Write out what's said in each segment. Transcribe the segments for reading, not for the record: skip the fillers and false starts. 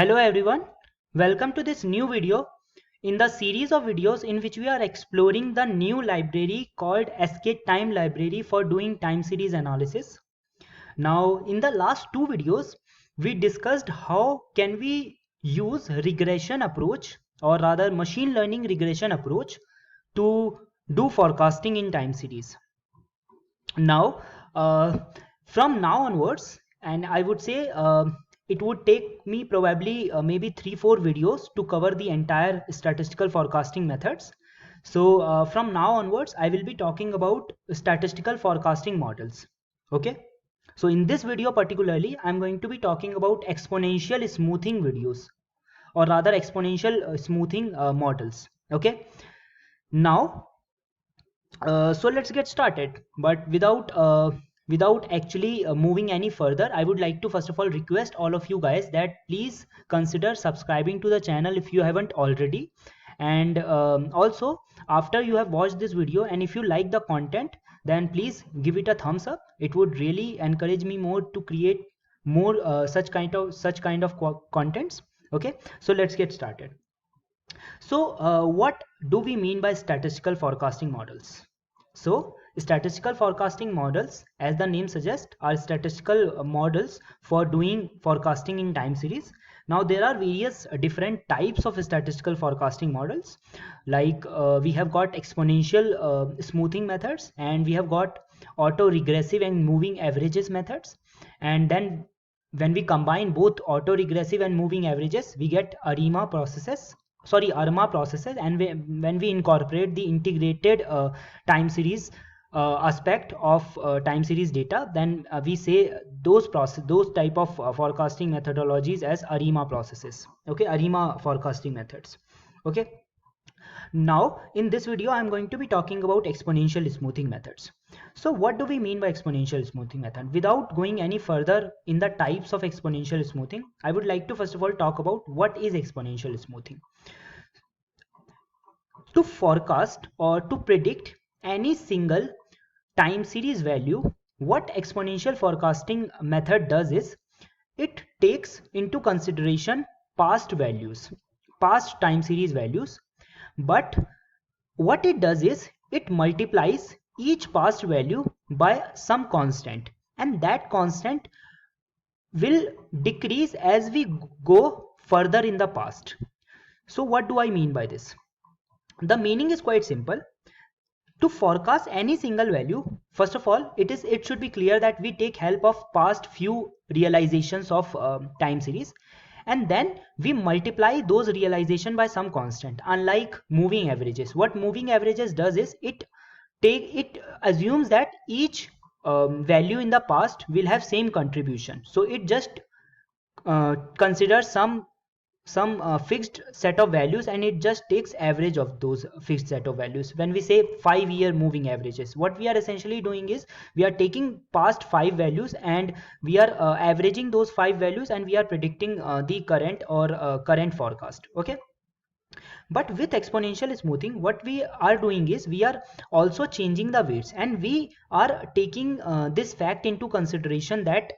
Hello everyone, welcome to this new video in the series of videos in which we are exploring the new library called skTime library for doing time series analysis. Now in the last two videos we discussed how can we use regression approach or rather machine learning regression approach to do forecasting in time series. Now from now onwards, and I would say it would take me probably maybe 3-4 videos to cover the entire statistical forecasting methods. So from now onwards I will be talking about statistical forecasting models. Okay, so in this video particularly I'm going to be talking about exponential smoothing videos, or rather exponential smoothing models. Okay, now so let's get started, but without actually moving any further, I would like to first of all request all of you guys that please consider subscribing to the channel if you haven't already. And also, after you have watched this video and if you like the content, then please give it a thumbs up. It would really encourage me more to create more such kind of contents. Okay, so let's get started. So what do we mean by statistical forecasting models? So statistical forecasting models, as the name suggests, are statistical models for doing forecasting in time series. Now there are various different types of statistical forecasting models. Like we have got exponential smoothing methods, and we have got auto-regressive and moving averages methods. And then when we combine both auto-regressive and moving averages, we get ARMA processes, and when we incorporate the integrated time series aspect of time series data, then we say those type of forecasting methodologies as ARIMA processes. Okay, ARIMA forecasting methods. Okay, now in this video I'm going to be talking about exponential smoothing methods. So what do we mean by exponential smoothing method? Without going any further in the types of exponential smoothing, I would like to first of all talk about what is exponential smoothing. To forecast or to predict any single time series value, what exponential forecasting method does is it takes into consideration past values, past time series values, but what it does is it multiplies each past value by some constant, and that constant will decrease as we go further in the past. So what do I mean by this? The meaning is quite simple. To forecast any single value, first of all, it should be clear that we take help of past few realizations of time series, and then we multiply those realization by some constant. Unlike moving averages, what moving averages does is it assumes that each value in the past will have same contribution, so it just considers some fixed set of values, and it just takes average of those fixed set of values. When we say 5-year moving averages, what we are essentially doing is we are taking past 5 values and we are averaging those 5 values, and we are predicting the current or current forecast. Okay, but with exponential smoothing, what we are doing is we are also changing the weights, and we are taking this fact into consideration that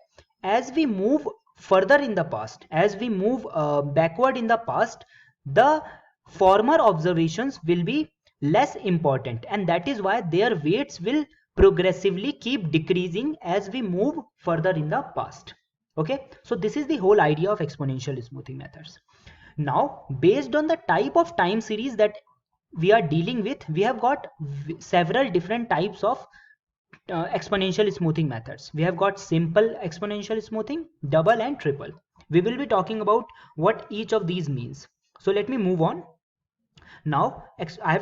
as we move further in the past, as we move backward in the past, the former observations will be less important, and that is why their weights will progressively keep decreasing as we move further in the past. Okay, so this is the whole idea of exponential smoothing methods. Now based on the type of time series that we are dealing with, we have got several different types of exponential smoothing methods. We have got simple exponential smoothing, double, and triple. We will be talking about what each of these means. So let me move on. Now I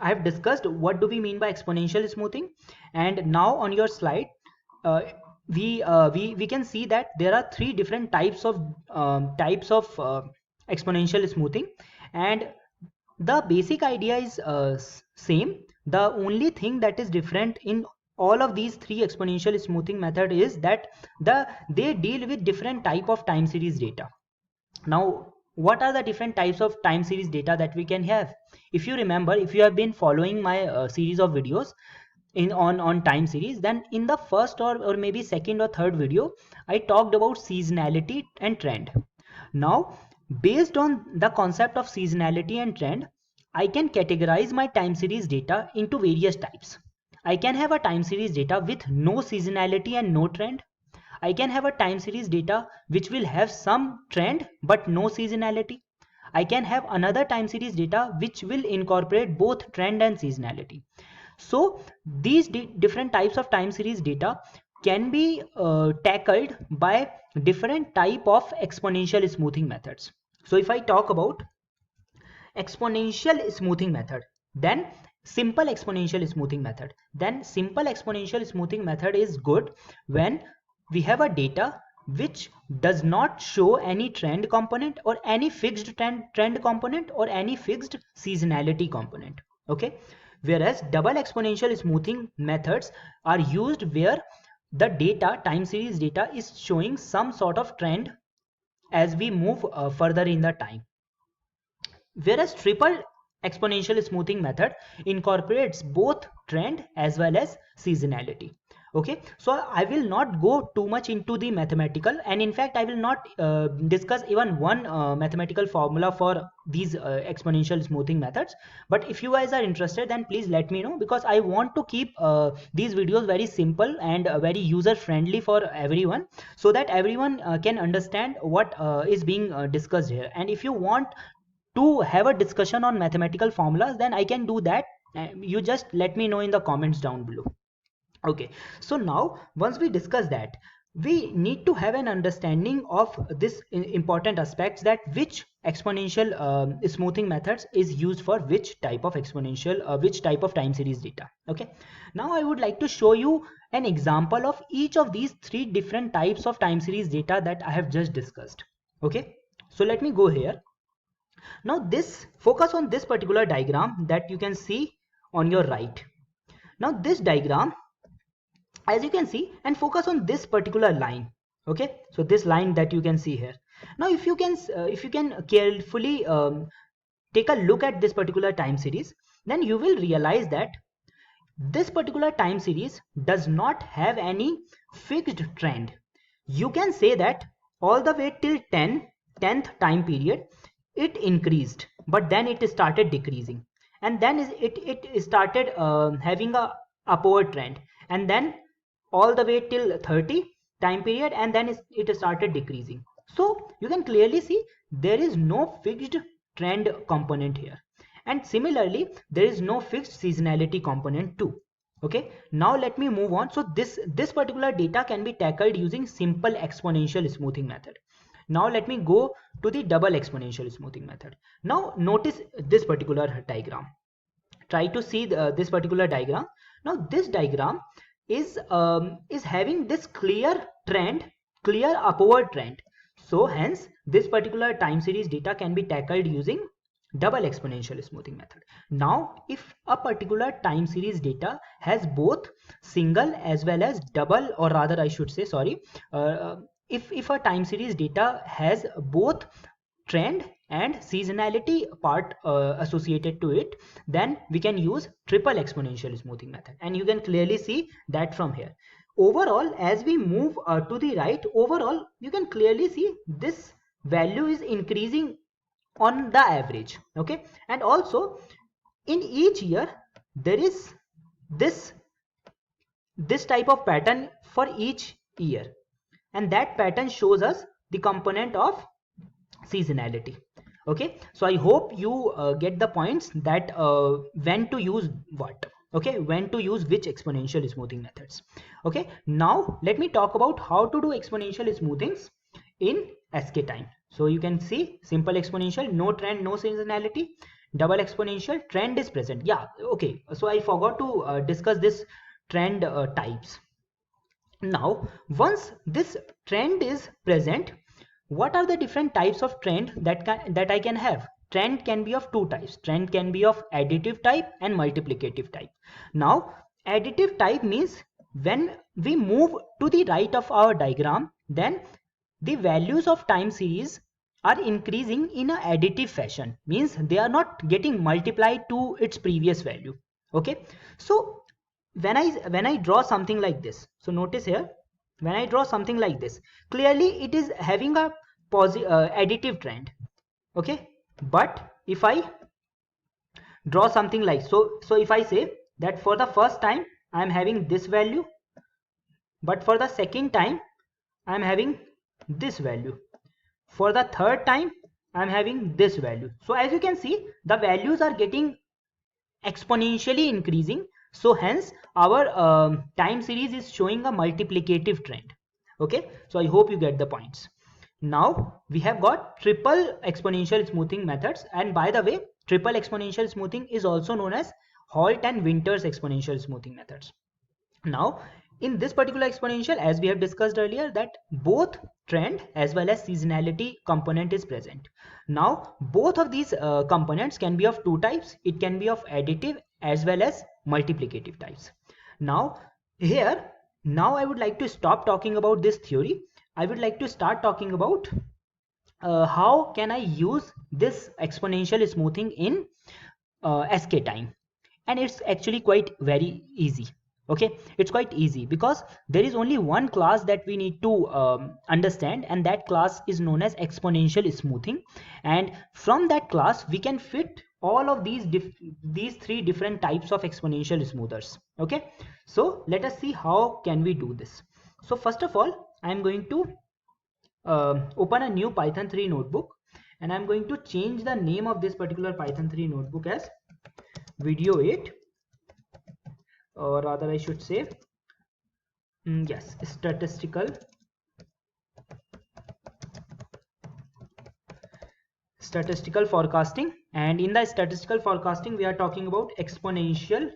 have discussed what do we mean by exponential smoothing, and now on your slide we can see that there are 3 different types of exponential smoothing, and the basic idea is same. The only thing that is different in all of these 3 exponential smoothing method is that they deal with different type of time series data. Now what are the different types of time series data that we can have? If you remember, if you have been following my series of videos on time series, then in the first or maybe second or third video I talked about seasonality and trend. Now Based on the concept of seasonality and trend, I can categorize my time series data into various types. I can have a time series data with no seasonality and no trend. I can have a time series data which will have some trend but no seasonality. I can have another time series data which will incorporate both trend and seasonality. So these different types of time series data can be tackled by different type of exponential smoothing methods. So if I talk about exponential smoothing method, then simple exponential smoothing method, is good when we have a data which does not show any trend component or any fixed trend component or any fixed seasonality component. Okay, whereas double exponential smoothing methods are used where the data, time series data, is showing some sort of trend as we move further in the time. Whereas triple exponential smoothing method incorporates both trend as well as seasonality. Okay, so I will not go too much into the mathematical, and in fact I will not discuss even one mathematical formula for these exponential smoothing methods. But if you guys are interested, then please let me know, because I want to keep these videos very simple and very user friendly for everyone, so that everyone can understand what is being discussed here. And if you want to have a discussion on mathematical formulas, then I can do that. You just let me know in the comments down below. Okay, so now once we discuss that, we need to have an understanding of this important aspects, that which exponential smoothing methods is used for which type of exponential, which type of time series data. Okay, now I would like to show you an example of each of these three different types of time series data that I have just discussed. Okay, so let me go here. Now this, focus on this particular diagram that you can see on your right. Now this diagram, as you can see, and focus on this particular line. Okay, so this line that you can see here. Now if you can carefully take a look at this particular time series, then you will realize that this particular time series does not have any fixed trend. You can say that all the way till 10th time period it increased, but then it started decreasing, and then it started having a upward trend, and then all the way till 30 time period, and then it started decreasing. So you can clearly see there is no fixed trend component here, and similarly there is no fixed seasonality component too. Okay, now let me move on. So this particular data can be tackled using simple exponential smoothing method. Now let me go to the double exponential smoothing method. Now notice this particular diagram. Try to see this particular diagram. Now this diagram is having this clear trend, clear upward trend. So hence this particular time series data can be tackled using double exponential smoothing method. Now if a particular time series data has both single as well as double, or rather I should say, sorry, if a time series data has both trend and seasonality part associated to it, then we can use triple exponential smoothing method, and you can clearly see that from here. Overall, as we move to the right, overall you can clearly see this value is increasing on the average. Okay, and also in each year there is this type of pattern for each year, and that pattern shows us the component of seasonality. Okay, so I hope you get the points that when to use what. Okay, when to use which exponential smoothing methods. Okay, now let me talk about how to do exponential smoothings in SK time. So you can see simple exponential, no trend, no seasonality. Double exponential, trend is present. Yeah, okay, so I forgot to discuss this trend types. Now once this trend is present, what are the different types of trend that I can have? Trend can be of two types. Trend can be of additive type and multiplicative type. Now additive type means when we move to the right of our diagram, then the values of time series are increasing in an additive fashion, means they are not getting multiplied to its previous value. Okay, so when I draw something like this, so notice here, when I draw something like this, clearly it is having a positive additive trend. Okay, but if I draw something like so if I say that for the first time I am having this value, but for the second time I am having this value, for the third time I am having this value. So as you can see, the values are getting exponentially increasing, so hence our time series is showing a multiplicative trend. Okay, so I hope you get the points. Now we have got triple exponential smoothing methods, and by the way, triple exponential smoothing is also known as Holt and Winters exponential smoothing methods. Now in this particular exponential, as we have discussed earlier, that both trend as well as seasonality component is present. Now both of these components can be of two types. It can be of additive as well as multiplicative types. Now here, now I would like to stop talking about this theory. I would like to start talking about how can I use this exponential smoothing in SK time. And it's actually quite very easy. Okay, it's quite easy because there is only one class that we need to understand, and that class is known as exponential smoothing. And from that class we can fit all of these three different types of exponential smoothers. Okay, so let us see how can we do this. So first of all, I am going to open a new Python 3 notebook, and I'm going to change the name of this particular Python 3 notebook as video 8, or rather I should say yes, statistical forecasting. And in the statistical forecasting we are talking about exponential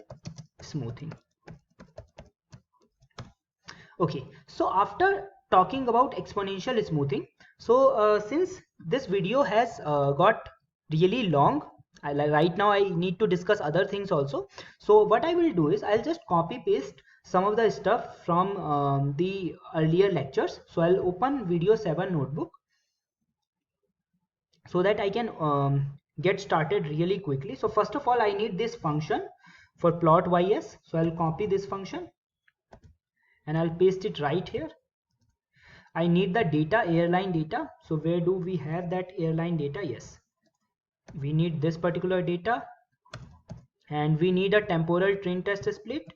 smoothing. Okay, so after talking about exponential smoothing, so since this video has got really long, right now I need to discuss other things also. So what I will do is I'll just copy paste some of the stuff from the earlier lectures. So I'll open video 7 notebook so that I can get started really quickly. So first of all, I need this function for plot ys. So I'll copy this function and I'll paste it right here. I need the data, airline data. So where do we have that airline data? Yes, we need this particular data, and we need a temporal train test split,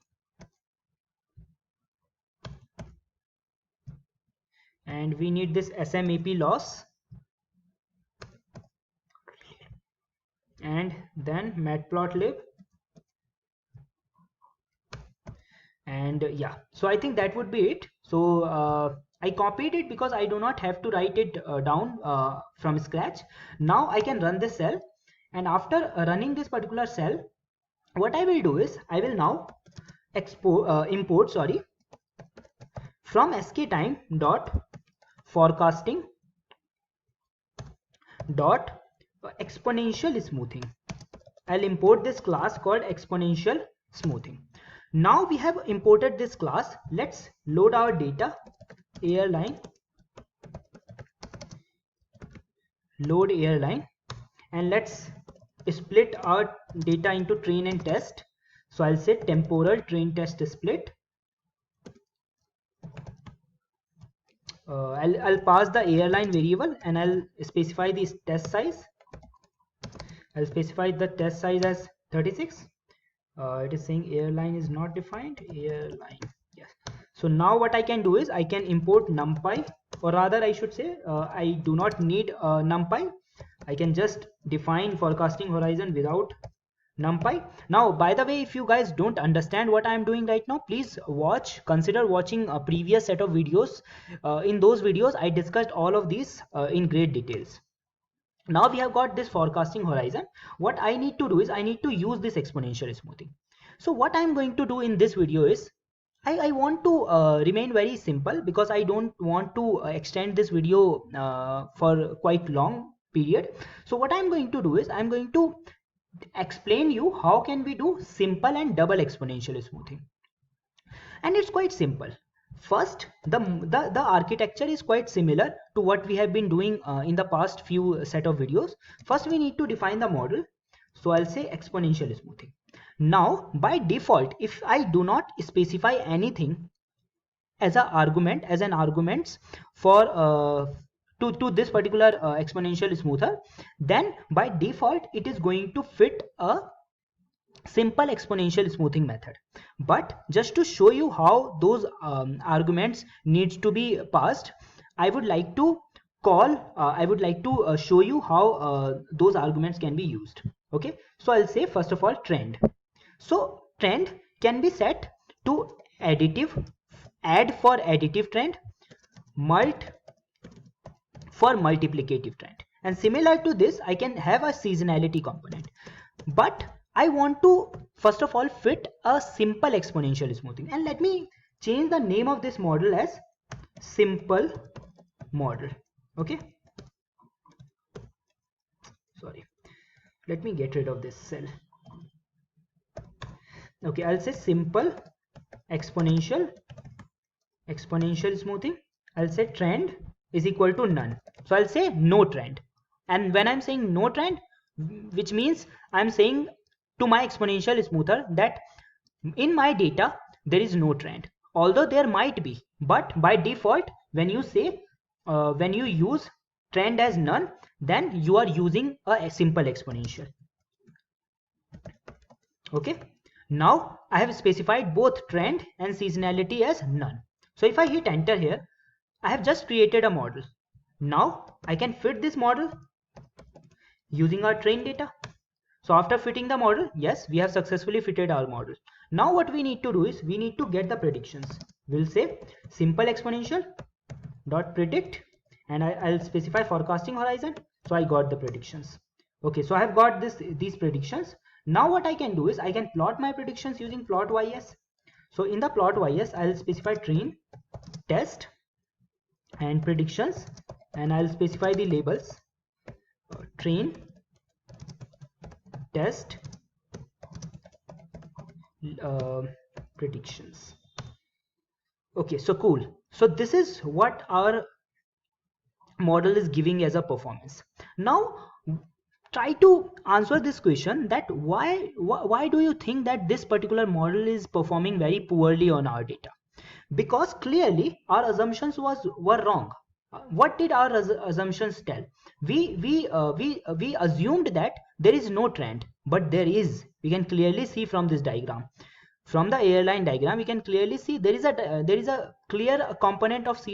and we need this SMAP loss, and then matplotlib. And yeah, so I think that would be it. So I copied it because I do not have to write it down from scratch. Now I can run this cell, and after running this particular cell, what I will do is I will now import from sktime dot forecasting dot exponential smoothing. I'll import this class called exponential smoothing. Now we have imported this class. Let's load our data, airline, load airline, and let's split our data into train and test. So I'll say temporal train test split. I'll pass the airline variable and I'll specify the test size. I'll specify the test size as 36. It is saying airline is not defined. Airline, yes. So now what I can do is I can import numpy, or rather I should say I do not need numpy. I can just define forecasting horizon without numpy. Now by the way, if you guys don't understand what I am doing right now, please consider watching a previous set of videos. In those videos I discussed all of these in great details. Now we have got this forecasting horizon. What I need to do is I need to use this exponential smoothing. So what I'm going to do in this video is I want to remain very simple because I don't want to extend this video for quite long period. So what I'm going to do is I'm going to explain you how can we do simple and double exponential smoothing. And it's quite simple. First, the architecture is quite similar to what we have been doing in the past few set of videos. First, we need to define the model. So I'll say exponential smoothing. Now, by default, if I do not specify anything as an argument for to this particular exponential smoother, then by default it is going to fit a simple exponential smoothing method. But just to show you how those arguments needs to be passed, I would like to show you how those arguments can be used. Okay, so I'll say first of all trend. So trend can be set to additive, add for additive trend, mult for multiplicative trend, and similar to this I can have a seasonality component. But I want to first of all fit a simple exponential smoothing, and let me change the name of this model as simple model. Okay, sorry, let me get rid of this cell. Okay, I'll say simple exponential smoothing. I'll say trend is equal to none, so I'll say no trend. And when I'm saying no trend, which means I'm saying to my exponential smoother that in my data there is no trend, although there might be, but by default when you say when you use trend as none, then you are using a simple exponential. Okay, now I have specified both trend and seasonality as none. So if I hit enter here, I have just created a model. Now I can fit this model using our train data. So after fitting the model, yes, we have successfully fitted our model. Now what we need to do is we need to get the predictions. We'll say simple exponential dot predict, and I'll specify forecasting horizon. So I got the predictions. Okay, so I have got these predictions. Now what I can do is I can plot my predictions using plot ys. So in the plot ys, I'll specify train, test, and predictions, and I'll specify the labels train, test, predictions. Okay, so cool. So this is what our model is giving as a performance. Now try to answer this question, that why do you think that this particular model is performing very poorly on our data? Because clearly our assumptions were wrong. What did our assumptions tell? We assumed that there is no trend, but there is. We can clearly see from this diagram, from the airline diagram, we can clearly see there is a clear component of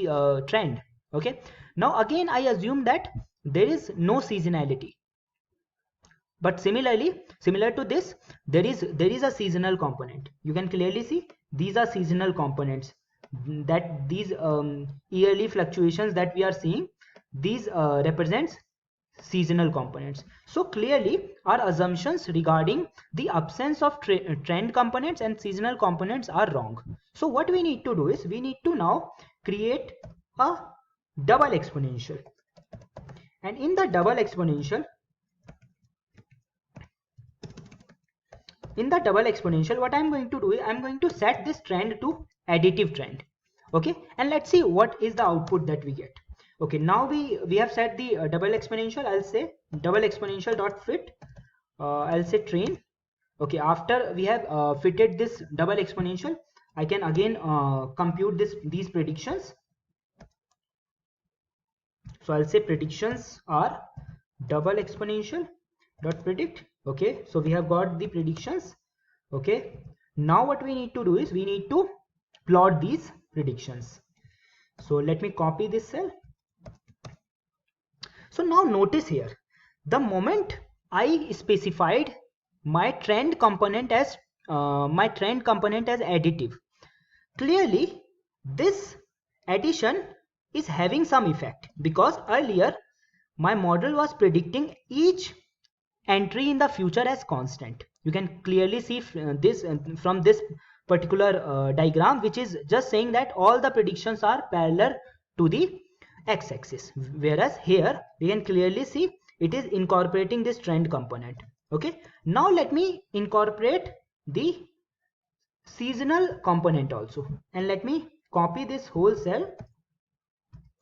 trend. Okay, now again I assume that there is no seasonality, but similar to this, there is a seasonal component. You can clearly see these are seasonal components, that these yearly fluctuations that we are seeing, these represents seasonal components. So clearly our assumptions regarding the absence of trend components and seasonal components are wrong. So what we need to do is we need to now create a double exponential, and in the double exponential, what I'm going to do is I'm going to set this trend to additive trend. Okay, and let's see what is the output that we get. Okay, now we have set the double exponential. I'll say double exponential dot fit, I'll say train. Okay, after we have fitted this double exponential, I can again compute these predictions. So I'll say predictions are double exponential dot predict. Okay, so we have got the predictions. Okay, now what we need to do is we need to plot these predictions. So let me copy this cell. So now notice here, the moment I specified my trend component as additive, clearly this addition is having some effect, because earlier my model was predicting each entry in the future as constant. You can clearly see this from this particular diagram, which is just saying that all the predictions are parallel to the x-axis, whereas here we can clearly see it is incorporating this trend component. Okay, now let me incorporate the seasonal component also, and let me copy this whole cell,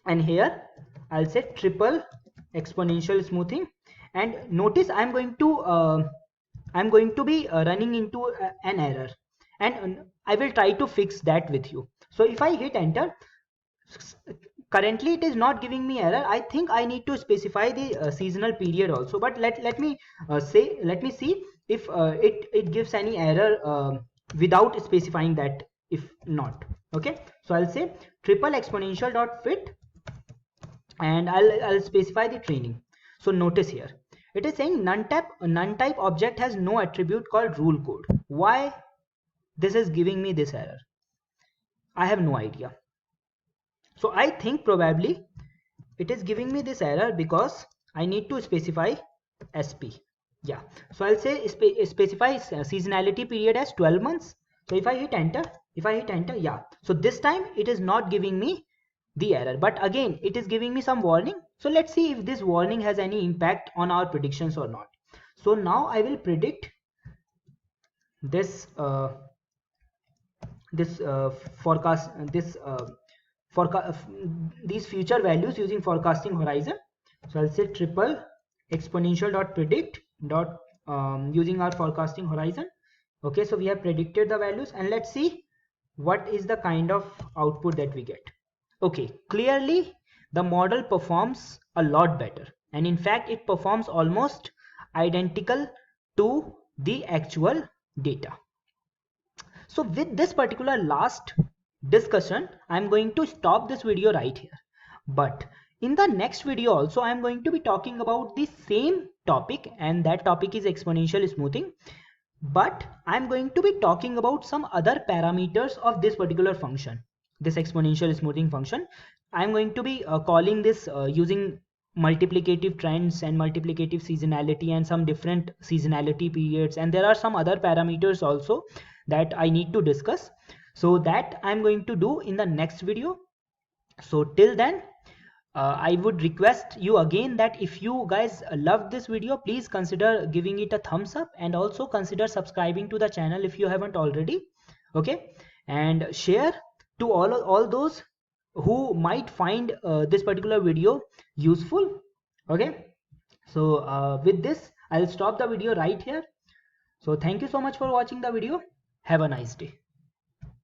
and here I'll say triple exponential smoothing, and notice I'm going to be running into an error, and I will try to fix that with you. So if I hit enter, currently it is not giving me error. I think I need to specify the seasonal period also, but let me see if it gives any error without specifying that. If not, okay, so I'll say triple exponential dot fit, and I'll specify the training. So notice here it is saying none type object has no attribute called rule code. Why this is giving me this error? I have no idea. So I think probably it is giving me this error because I need to specify SP. Yeah, so I'll say specify seasonality period as 12 months. So if I hit enter, yeah, so this time it is not giving me the error, but again it is giving me some warning. So let's see if this warning has any impact on our predictions or not. So now I will predict this forecast these future values using forecasting horizon. So I'll say triple exponential dot predict dot using our forecasting horizon. Okay, so we have predicted the values, and let's see what is the kind of output that we get. Okay, clearly the model performs a lot better, and in fact it performs almost identical to the actual data. So with this particular last discussion, I'm going to stop this video right here. But in the next video also, I'm going to be talking about the same topic, and that topic is exponential smoothing. But I'm going to be talking about some other parameters of this particular function, this exponential smoothing function. I'm going to be calling this using multiplicative trends and multiplicative seasonality and some different seasonality periods, and there are some other parameters also that I need to discuss. So that I'm going to do in the next video. So till then, I would request you again that if you guys loved this video, please consider giving it a thumbs up, and also consider subscribing to the channel if you haven't already. Okay, and share to all those who might find this particular video useful. Okay, so with this I'll stop the video right here. So thank you so much for watching the video. Have a nice day.